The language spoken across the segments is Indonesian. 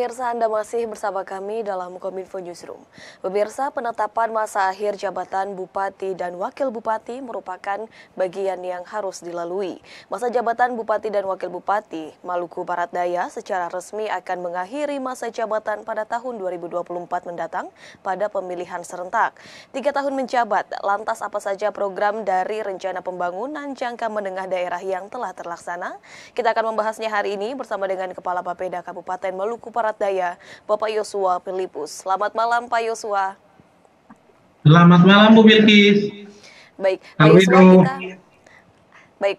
pemirsa, Anda masih bersama kami dalam Kominfo Newsroom. Pemirsa, penetapan masa akhir jabatan Bupati dan Wakil Bupati merupakan bagian yang harus dilalui. Masa jabatan Bupati dan Wakil Bupati Maluku Barat Daya secara resmi akan mengakhiri masa jabatan pada tahun 2024 mendatang pada pemilihan serentak. 3 tahun menjabat, lantas apa saja program dari rencana pembangunan jangka menengah daerah yang telah terlaksana? Kita akan membahasnya hari ini bersama dengan Kepala Bapeda Kabupaten Maluku Barat Daya, Bapak Yosua Filipus. Selamat malam, Pak Yosua. Selamat malam, Bu Bilkis. Baik,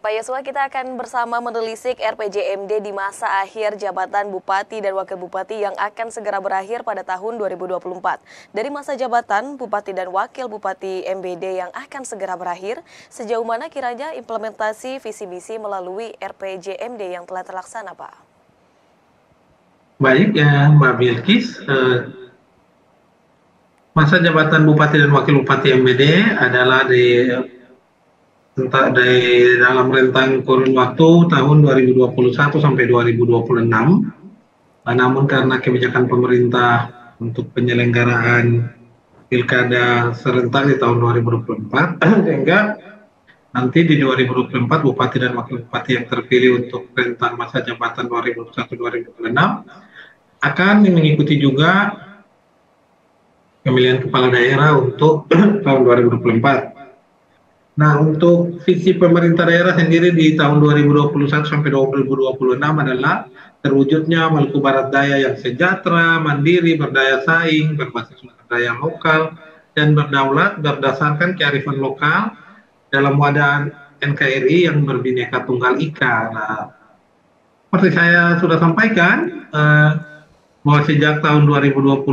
Pak Yosua, kita akan bersama menelisik RPJMD di masa akhir jabatan Bupati dan Wakil Bupati yang akan segera berakhir pada tahun 2024. Dari masa jabatan Bupati dan Wakil Bupati MBD yang akan segera berakhir, sejauh mana kiranya implementasi visi misi melalui RPJMD yang telah terlaksana, Pak? Baik ya, Mbak Bilkis. Masa jabatan Bupati dan Wakil Bupati MBD adalah di dalam rentang kurun waktu tahun 2021 sampai 2026. Namun karena kebijakan pemerintah untuk penyelenggaraan pilkada serentak di tahun 2024, sehingga nanti di 2024 Bupati dan Wakil Bupati yang terpilih untuk rentang masa jabatan 2021-2026 akan mengikuti juga pemilihan kepala daerah untuk tahun 2024. Nah, untuk visi pemerintah daerah sendiri di tahun 2021 sampai 2026 adalah terwujudnya Maluku Barat Daya yang sejahtera, mandiri, berdaya saing, berbasis sumber daya lokal, dan berdaulat berdasarkan kearifan lokal dalam wadah NKRI yang berbineka tunggal ika. Nah, seperti saya sudah sampaikan, bahwa sejak tahun 2021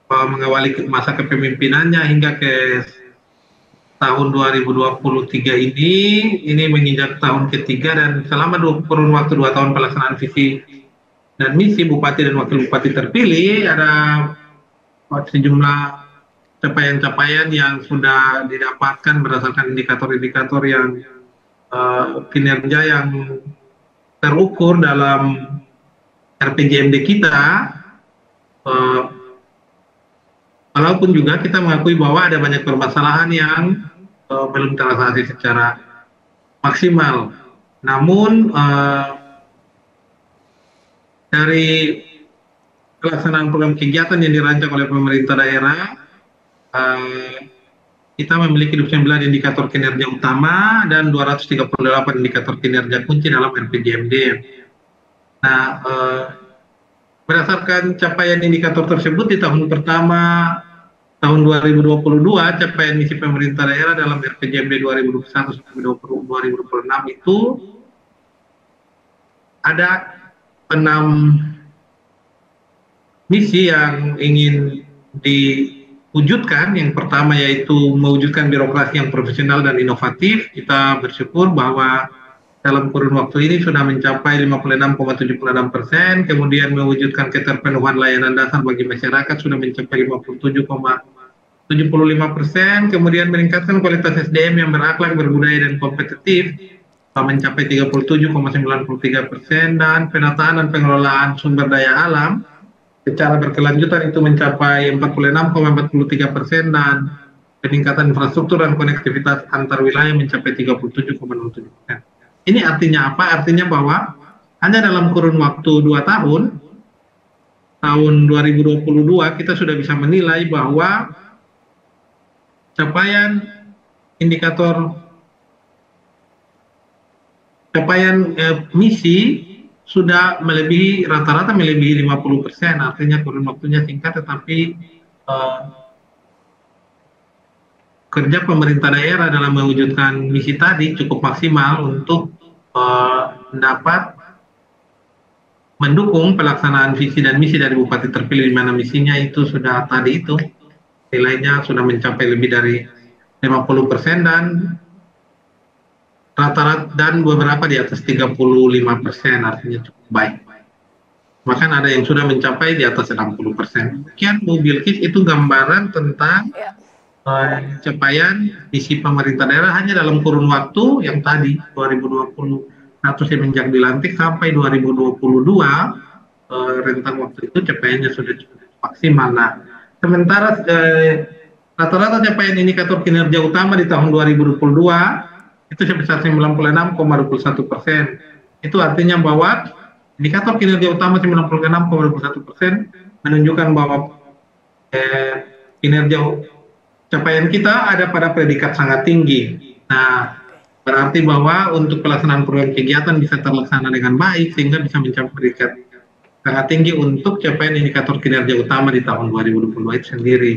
mengawali masa kepemimpinannya hingga ke tahun 2023 ini menginjak tahun ketiga, dan selama kurun waktu 2 tahun pelaksanaan visi dan misi Bupati dan Wakil Bupati terpilih, ada sejumlah capaian-capaian yang sudah didapatkan berdasarkan indikator-indikator yang kinerja yang terukur dalam RPJMD kita. Walaupun juga kita mengakui bahwa ada banyak permasalahan yang belum terrealisasi secara maksimal. Namun dari pelaksanaan program kegiatan yang dirancang oleh pemerintah daerah, kita memiliki 29 indikator kinerja utama dan 238 indikator kinerja kunci dalam RPJMD. Nah, berdasarkan capaian indikator tersebut di tahun pertama tahun 2022, capaian misi pemerintah daerah dalam RPJMD 2021 sampai 2026 itu ada 6 misi yang ingin diwujudkan. Yang pertama yaitu mewujudkan birokrasi yang profesional dan inovatif. Kita bersyukur bahwa dalam kurun waktu ini sudah mencapai 56,76%, kemudian mewujudkan keterpenuhan layanan dasar bagi masyarakat sudah mencapai 57,75%, kemudian meningkatkan kualitas SDM yang berakhlak, berbudaya, dan kompetitif mencapai 37,93%, dan penataan dan pengelolaan sumber daya alam secara berkelanjutan itu mencapai 46,43%, dan peningkatan infrastruktur dan konektivitas antar wilayah mencapai 37,07%. Ini artinya apa? Artinya bahwa hanya dalam kurun waktu 2 tahun, tahun 2022, kita sudah bisa menilai bahwa capaian misi sudah rata-rata melebihi 50%. Artinya kurun waktunya singkat, tetapi kerja pemerintah daerah dalam mewujudkan misi tadi cukup maksimal untuk dapat mendukung pelaksanaan visi dan misi dari Bupati terpilih, di mana misinya itu sudah tadi itu nilainya sudah mencapai lebih dari 50% dan rata-rata, dan beberapa di atas 35%, artinya cukup baik. Bahkan ada yang sudah mencapai di atas 60%. Sekian Bu Bilkis, itu gambaran tentang capaian visi pemerintah daerah hanya dalam kurun waktu yang tadi 2020 semenjak dilantik sampai 2022 rentang waktu itu capaiannya sudah cukup maksimal. Nah, sementara rata-rata capaian indikator kinerja utama di tahun 2022 itu sebesar 96,21%. Itu artinya bahwa indikator kinerja utama 96,21% menunjukkan bahwa kinerja capaian kita ada pada predikat sangat tinggi. Nah, berarti bahwa untuk pelaksanaan program kegiatan bisa terlaksana dengan baik sehingga bisa mencapai predikat sangat tinggi untuk capaian indikator kinerja utama di tahun 2022 itu sendiri.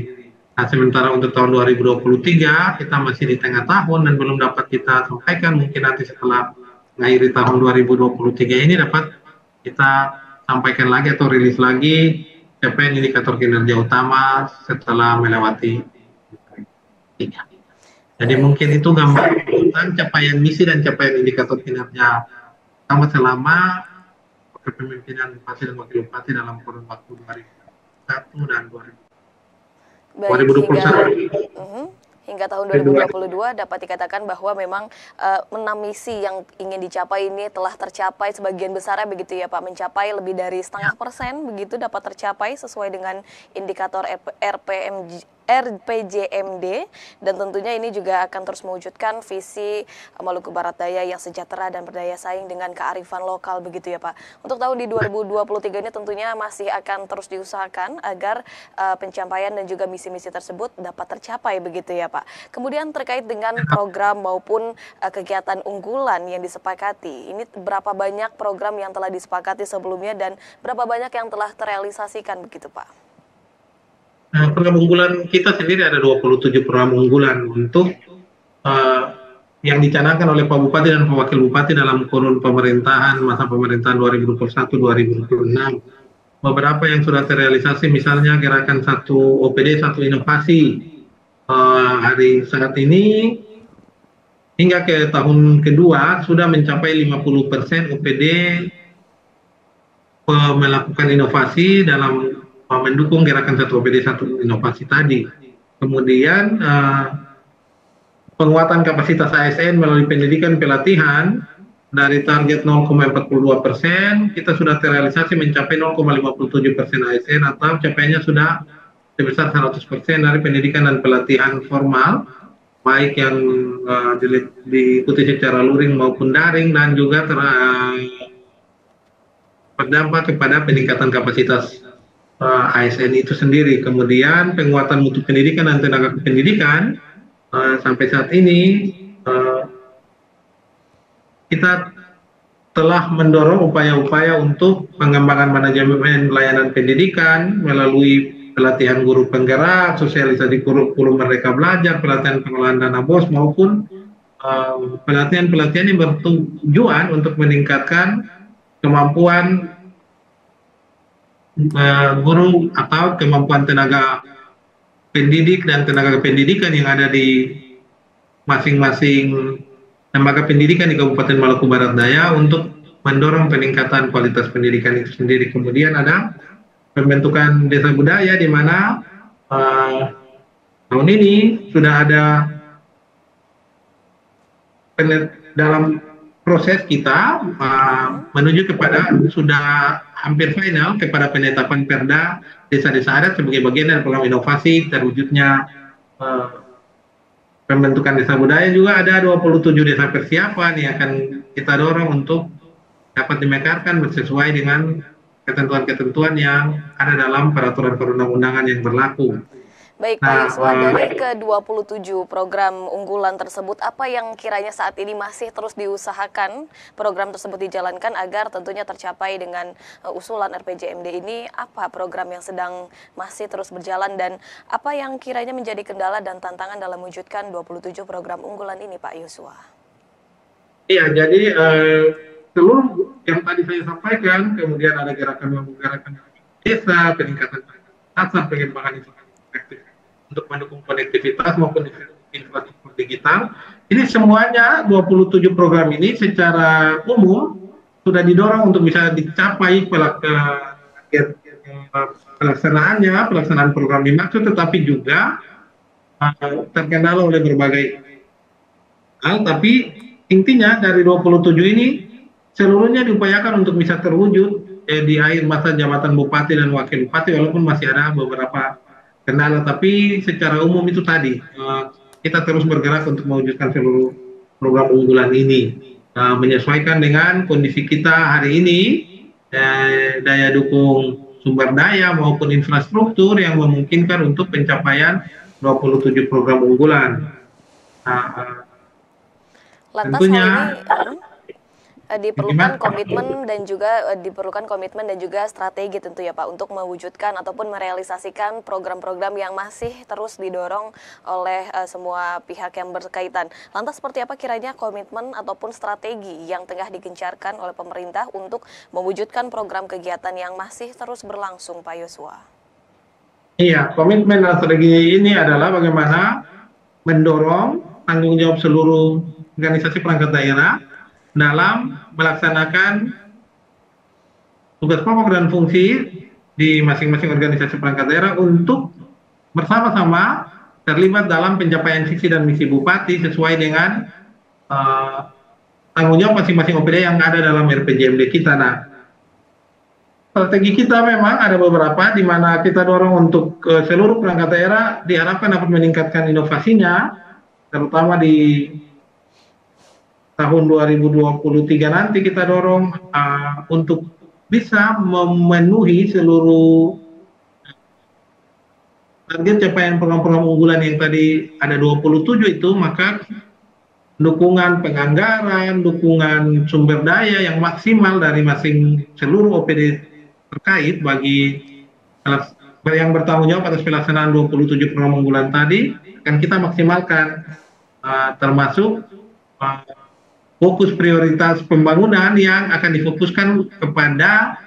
Nah, sementara untuk tahun 2023 kita masih di tengah tahun dan belum dapat kita sampaikan, mungkin nanti setelah mengakhiri tahun 2023 ini dapat kita sampaikan lagi atau rilis lagi capaian indikator kinerja utama setelah melewati. Jadi mungkin itu gambar tentang capaian misi dan capaian indikator kinerja utama selama kepemimpinan Bupati dan Wakil Bupati dalam kurun waktu 2021 dan 2021. Hingga tahun 2022 dapat dikatakan bahwa memang 6 misi yang ingin dicapai ini telah tercapai sebagian besarnya begitu ya Pak, mencapai lebih dari 0,5% begitu dapat tercapai sesuai dengan indikator RPJMD, dan tentunya ini juga akan terus mewujudkan visi Maluku Barat Daya yang sejahtera dan berdaya saing dengan kearifan lokal begitu ya Pak. Untuk tahun di 2023 ini tentunya masih akan terus diusahakan agar pencapaian dan juga misi-misi tersebut dapat tercapai begitu ya Pak. Kemudian terkait dengan program maupun kegiatan unggulan yang disepakati, ini berapa banyak program yang telah disepakati sebelumnya dan berapa banyak yang telah terrealisasikan begitu Pak? Program unggulan kita sendiri ada 27 program unggulan untuk yang dicanangkan oleh Pak Bupati dan Pak Wakil Bupati dalam kurun pemerintahan masa pemerintahan 2021-2026. Beberapa yang sudah terrealisasi misalnya gerakan 1 OPD 1 inovasi hari saat ini hingga ke tahun kedua sudah mencapai 50% OPD melakukan inovasi dalam mendukung gerakan 1 OPD 1 inovasi tadi. Kemudian penguatan kapasitas ASN melalui pendidikan pelatihan dari target 0,42%, kita sudah terrealisasi mencapai 0,57% ASN atau capaiannya sudah sebesar 100% dari pendidikan dan pelatihan formal, baik yang diikuti secara luring maupun daring, dan juga berdampak kepada peningkatan kapasitas ASN itu sendiri. Kemudian penguatan mutu pendidikan dan tenaga kependidikan sampai saat ini kita telah mendorong upaya-upaya untuk pengembangan manajemen pelayanan pendidikan melalui pelatihan guru penggerak, sosialisasi kurikulum Merdeka Belajar, pelatihan pengelolaan dana BOS maupun pelatihan-pelatihan yang bertujuan untuk meningkatkan kemampuan guru atau kemampuan tenaga pendidik dan tenaga kependidikan yang ada di masing-masing lembaga pendidikan di Kabupaten Maluku Barat Daya untuk mendorong peningkatan kualitas pendidikan itu sendiri. Kemudian ada pembentukan desa budaya di mana tahun ini sudah ada dalam proses kita menuju kepada sudah hampir final kepada penetapan Perda desa-desa adat sebagai bagian dari program inovasi terwujudnya pembentukan desa budaya. Juga ada 27 desa persiapan yang akan kita dorong untuk dapat dimekarkan sesuai dengan ketentuan-ketentuan yang ada dalam peraturan perundang-undangan yang berlaku. Baik Pak Yuswa, dari ke-27 program unggulan tersebut, apa yang kiranya saat ini masih terus diusahakan program tersebut dijalankan agar tentunya tercapai dengan usulan RPJMD ini? Apa program yang sedang masih terus berjalan dan apa yang kiranya menjadi kendala dan tantangan dalam mewujudkan 27 program unggulan ini Pak Yuswa? Iya, jadi seluruh yang tadi saya sampaikan, kemudian ada gerakan desa, peningkatan dasar, pengembangan infrastruktur untuk mendukung konektivitas maupun infrastruktur digital. Ini semuanya 27 program ini secara umum sudah didorong untuk bisa dicapai pelaksanaan program dimaksud, tetapi juga terkendala oleh berbagai hal. Tapi intinya dari 27 ini seluruhnya diupayakan untuk bisa terwujud di akhir masa jabatan bupati dan wakil bupati, walaupun masih ada beberapa kendala, tapi secara umum itu tadi kita terus bergerak untuk mewujudkan seluruh program unggulan ini, menyesuaikan dengan kondisi kita hari ini, daya dukung sumber daya maupun infrastruktur yang memungkinkan untuk pencapaian 27 program unggulan. Nah, Lantas hal tentunya ini diperlukan komitmen dan juga strategi tentu ya Pak untuk mewujudkan ataupun merealisasikan program-program yang masih terus didorong oleh semua pihak yang berkaitan. Lantas seperti apa kiranya komitmen ataupun strategi yang tengah digencarkan oleh pemerintah untuk mewujudkan program kegiatan yang masih terus berlangsung Pak Yosua? Iya, komitmen dan strategi ini adalah bagaimana mendorong tanggung jawab seluruh organisasi perangkat daerah dalam melaksanakan tugas pokok dan fungsi di masing-masing organisasi perangkat daerah untuk bersama-sama terlibat dalam pencapaian visi dan misi bupati sesuai dengan tanggung jawab masing-masing OPD yang ada dalam RPJMD kita. Nah, strategi kita memang ada beberapa di mana kita dorong untuk seluruh perangkat daerah diharapkan dapat meningkatkan inovasinya, terutama di tahun 2023 nanti kita dorong untuk bisa memenuhi seluruh target capaian program-program unggulan yang tadi ada 27 itu, maka dukungan penganggaran, dukungan sumber daya yang maksimal dari seluruh OPD terkait bagi yang bertanggung jawab atas pelaksanaan 27 program unggulan tadi akan kita maksimalkan, termasuk fokus prioritas pembangunan yang akan difokuskan kepada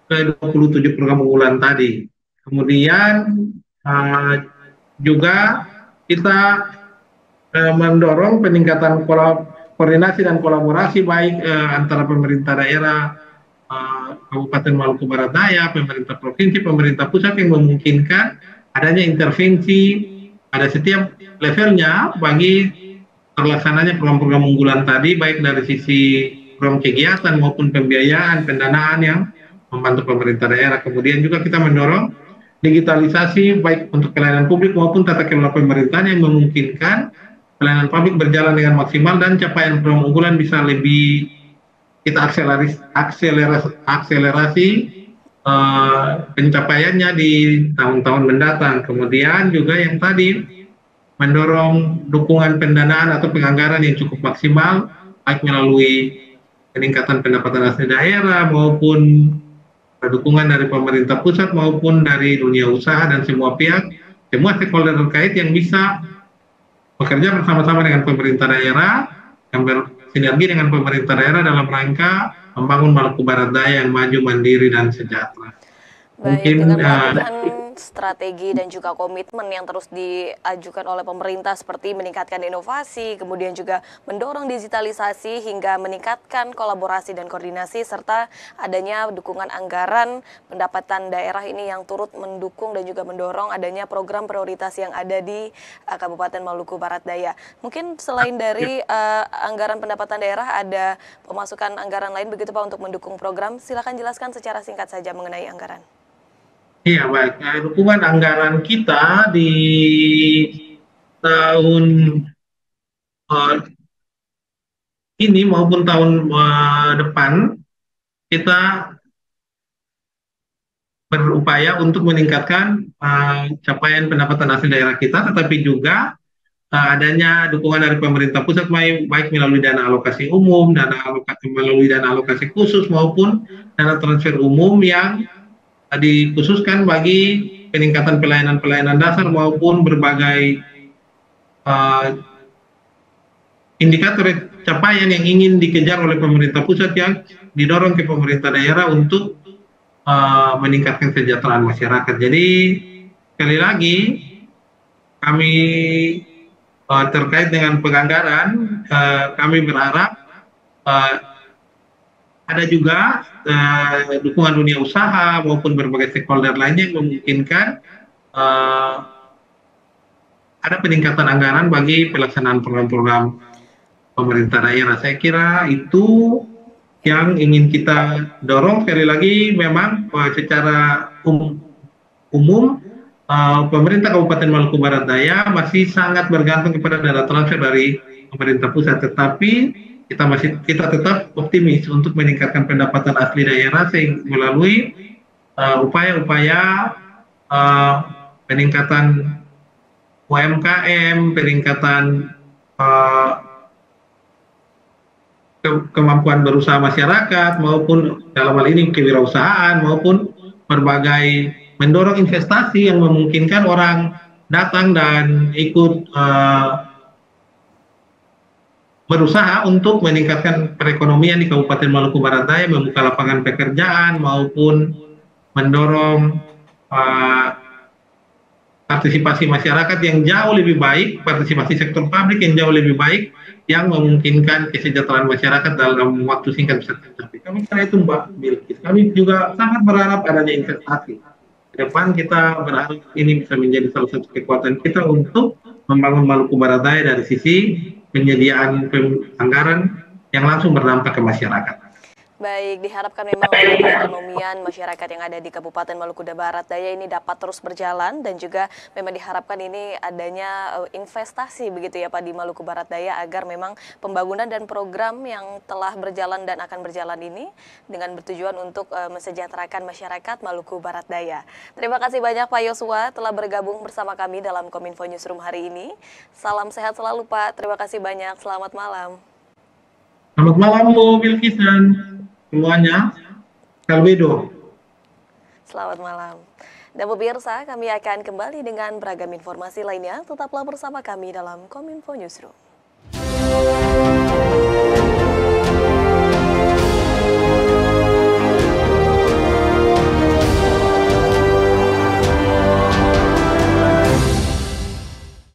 ke-27 program unggulan tadi. Kemudian juga kita mendorong peningkatan koordinasi dan kolaborasi baik antara pemerintah daerah Kabupaten Maluku Barat Daya, pemerintah provinsi, pemerintah pusat yang memungkinkan adanya intervensi pada setiap levelnya bagi terlaksananya program-program unggulan tadi, baik dari sisi program kegiatan maupun pembiayaan, pendanaan yang membantu pemerintah daerah. Kemudian juga kita mendorong digitalisasi baik untuk pelayanan publik maupun tata kelola pemerintahan yang memungkinkan pelayanan publik berjalan dengan maksimal dan capaian program unggulan bisa lebih kita akselerasi pencapaiannya di tahun-tahun mendatang. Kemudian juga yang tadi mendorong dukungan pendanaan atau penganggaran yang cukup maksimal, baik melalui peningkatan pendapatan asli daerah maupun dukungan dari pemerintah pusat maupun dari dunia usaha dan semua pihak, semua stakeholder terkait yang bisa bekerja bersama-sama dengan pemerintah daerah, yang bersinergi dengan pemerintah daerah dalam rangka membangun Maluku Barat Daya yang maju, mandiri, dan sejahtera. Baik, dengan melakukan strategi dan juga komitmen yang terus diajukan oleh pemerintah seperti meningkatkan inovasi, kemudian juga mendorong digitalisasi hingga meningkatkan kolaborasi dan koordinasi, serta adanya dukungan anggaran pendapatan daerah ini yang turut mendukung dan juga mendorong adanya program prioritas yang ada di Kabupaten Maluku Barat Daya. Mungkin selain dari anggaran pendapatan daerah, ada pemasukan anggaran lain begitu Pak untuk mendukung program? Silakan jelaskan secara singkat saja mengenai anggaran. Iya, baik. Dukungan anggaran kita di tahun ini maupun tahun depan, kita berupaya untuk meningkatkan capaian pendapatan asli daerah kita, tetapi juga adanya dukungan dari pemerintah pusat baik melalui dana alokasi umum, melalui dana alokasi khusus maupun dana transfer umum yang dikhususkan bagi peningkatan pelayanan dasar maupun berbagai indikator capaian yang ingin dikejar oleh pemerintah pusat yang didorong ke pemerintah daerah untuk meningkatkan kesejahteraan masyarakat. Jadi sekali lagi kami terkait dengan penganggaran, kami berharap ada juga dukungan dunia usaha maupun berbagai stakeholder lainnya yang memungkinkan ada peningkatan anggaran bagi pelaksanaan program-program pemerintah daerah. Saya kira itu yang ingin kita dorong sekali lagi memang secara umum pemerintah Kabupaten Maluku Barat Daya masih sangat bergantung kepada dana transfer dari pemerintah pusat, tetapi kita tetap optimis untuk meningkatkan pendapatan asli daerah melalui upaya-upaya peningkatan UMKM, peningkatan kemampuan berusaha masyarakat maupun dalam hal ini kewirausahaan maupun berbagai mendorong investasi yang memungkinkan orang datang dan ikut berusaha untuk meningkatkan perekonomian di Kabupaten Maluku Barat Daya, membuka lapangan pekerjaan maupun mendorong partisipasi masyarakat yang jauh lebih baik, partisipasi sektor publik yang jauh lebih baik, yang memungkinkan kesejahteraan masyarakat dalam waktu singkat bisa tercapai. Kami karena itu Mbak Bilkis, kami juga sangat berharap adanya investasi. Ke depan kita berharap ini bisa menjadi salah satu kekuatan kita untuk membangun Maluku Barat Daya dari sisi penyediaan anggaran yang langsung berdampak ke masyarakat. Baik, diharapkan memang perekonomian masyarakat yang ada di Kabupaten Maluku Barat Daya ini dapat terus berjalan, dan juga memang diharapkan ini adanya investasi begitu ya Pak di Maluku Barat Daya, agar memang pembangunan dan program yang telah berjalan dan akan berjalan ini dengan bertujuan untuk mensejahterakan masyarakat Maluku Barat Daya. Terima kasih banyak Pak Yosua telah bergabung bersama kami dalam Kominfo Newsroom hari ini. Salam sehat selalu Pak, terima kasih banyak, selamat malam. Selamat malam Bu Bilkis dan semuanya, Kalbedo. Selamat malam. Dan pemirsa, kami akan kembali dengan beragam informasi lainnya. Tetaplah bersama kami dalam Kominfo Newsroom.